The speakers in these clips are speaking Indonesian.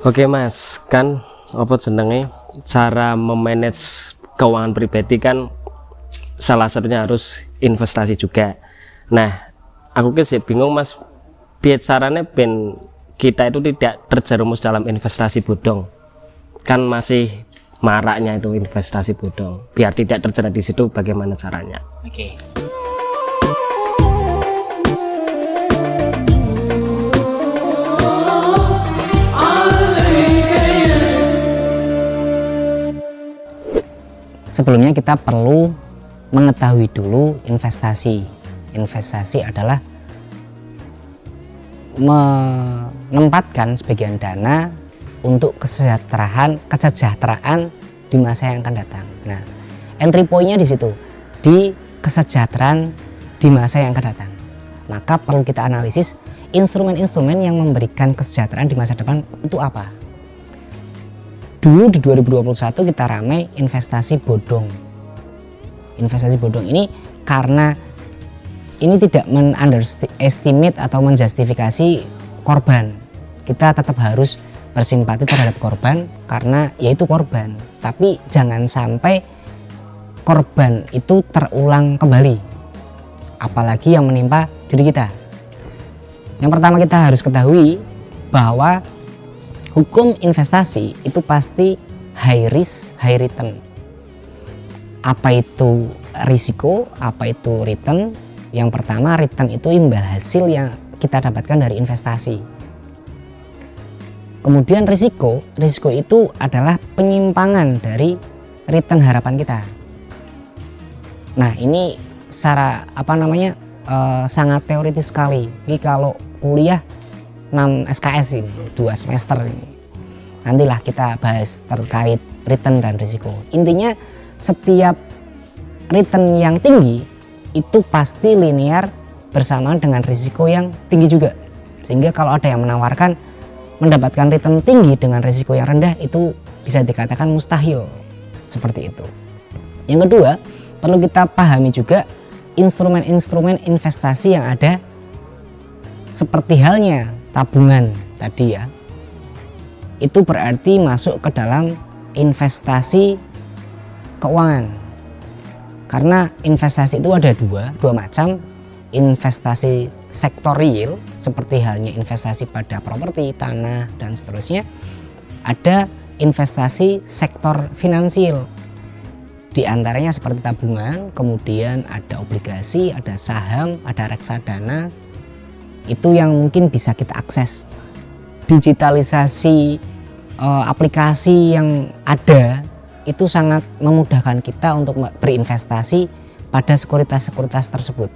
Oke Mas, kan apa jenenge cara memanage keuangan pribadi kan salah satunya harus investasi juga. Nah, aku sih bingung Mas, biar caranya ben kita itu tidak terjerumus dalam investasi bodong. Kan masih maraknya itu investasi bodong. Biar tidak terjerat di situ, bagaimana caranya? Oke. Sebelumnya kita perlu mengetahui dulu investasi. Investasi adalah menempatkan sebagian dana untuk kesejahteraan di masa yang akan datang. Nah, entry point-nya di situ, di kesejahteraan di masa yang akan datang. Maka perlu kita analisis instrumen-instrumen yang memberikan kesejahteraan di masa depan itu apa. Dulu di 2021 kita ramai investasi bodong. Investasi bodong ini karena ini tidak men-underestimate atau menjustifikasi korban. Kita tetap harus bersimpati terhadap korban karena yaitu korban. Tapi jangan sampai korban itu terulang kembali. Apalagi yang menimpa diri kita. Yang pertama kita harus ketahui bahwa hukum investasi itu pasti high risk, high return. Apa itu risiko, apa itu return? Yang pertama, return itu imbal hasil yang kita dapatkan dari investasi. Kemudian risiko itu adalah penyimpangan dari return harapan kita. Nah, ini secara sangat teoritis sekali. Ini kalau kuliah 6 SKS ini, 2 semester ini. Nantilah kita bahas terkait return dan risiko. Intinya setiap return yang tinggi itu pasti linear bersamaan dengan risiko yang tinggi juga. Sehingga kalau ada yang menawarkan mendapatkan return tinggi dengan risiko yang rendah itu bisa dikatakan mustahil. Seperti itu. Yang kedua, perlu kita pahami juga instrumen-instrumen investasi yang ada seperti halnya tabungan tadi ya. Itu berarti masuk ke dalam investasi keuangan. Karena investasi itu ada dua macam. Investasi sektor real seperti halnya investasi pada properti, tanah dan seterusnya. Ada investasi sektor finansial. Di antaranya seperti tabungan, kemudian ada obligasi, ada saham, ada reksadana. Itu yang mungkin bisa kita akses. Digitalisasi aplikasi yang ada itu sangat memudahkan kita untuk berinvestasi pada sekuritas-sekuritas tersebut.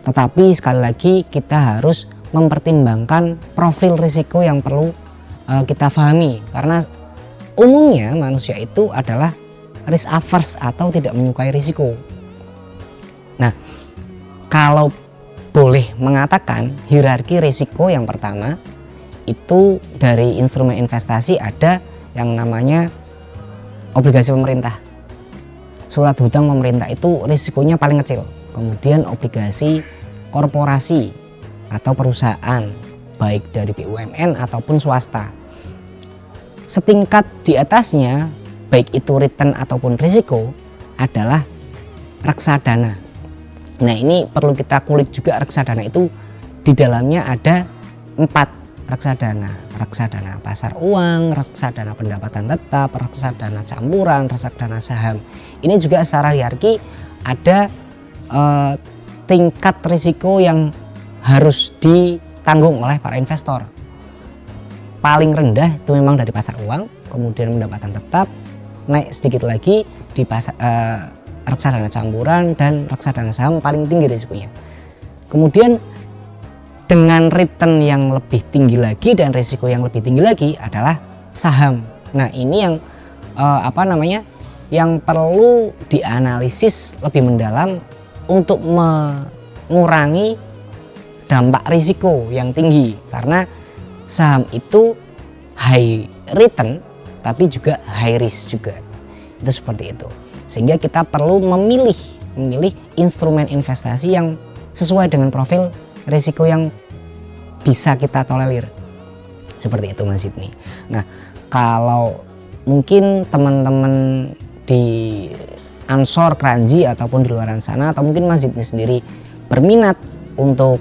Tetapi sekali lagi kita harus mempertimbangkan profil risiko yang perlu kita pahami. Karena umumnya manusia itu adalah risk averse atau tidak menyukai risiko. Nah, kalau boleh mengatakan hierarki risiko yang pertama itu dari instrumen investasi ada yang namanya obligasi pemerintah. Surat hutang pemerintah itu risikonya paling kecil. Kemudian obligasi korporasi atau perusahaan baik dari BUMN ataupun swasta. Setingkat di atasnya baik itu return ataupun risiko adalah reksadana. Nah, ini perlu kita kulik juga reksadana itu di dalamnya ada 4 reksadana. Reksadana pasar uang, reksadana pendapatan tetap, reksadana campuran, reksadana saham. Ini juga secara hierarki ada tingkat risiko yang harus ditanggung oleh para investor. Paling rendah itu memang dari pasar uang, kemudian pendapatan tetap, naik sedikit lagi di reksadana campuran dan reksadana saham paling tinggi risikonya. Kemudian dengan return yang lebih tinggi lagi dan risiko yang lebih tinggi lagi adalah saham. Nah, ini yang yang perlu dianalisis lebih mendalam untuk mengurangi dampak risiko yang tinggi. Karena saham itu high return tapi juga high risk juga. Itu seperti itu. Sehingga kita perlu memilih instrumen investasi yang sesuai dengan profil risiko yang bisa kita tolerir. seperti itu Mas Sidney. Nah, kalau mungkin teman-teman di Ansor, Kranji ataupun di luar sana, atau mungkin Mas Sidney sendiri berminat untuk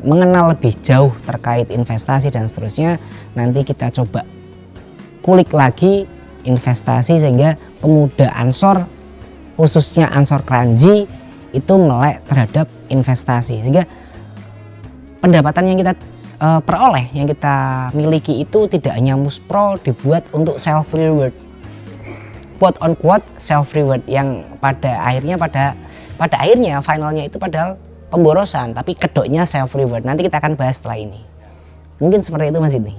mengenal lebih jauh terkait investasi dan seterusnya, nanti kita coba kulik lagi investasi sehingga pemuda Ansor, khususnya Ansor Kranji, itu melek terhadap investasi, sehingga pendapatan yang kita peroleh, yang kita miliki itu tidak hanya muspro dibuat untuk self reward, quote on quote self reward, yang pada akhirnya finalnya itu padahal pemborosan, tapi kedoknya self reward. Nanti kita akan bahas setelah ini. Mungkin seperti itu Mas Sidney.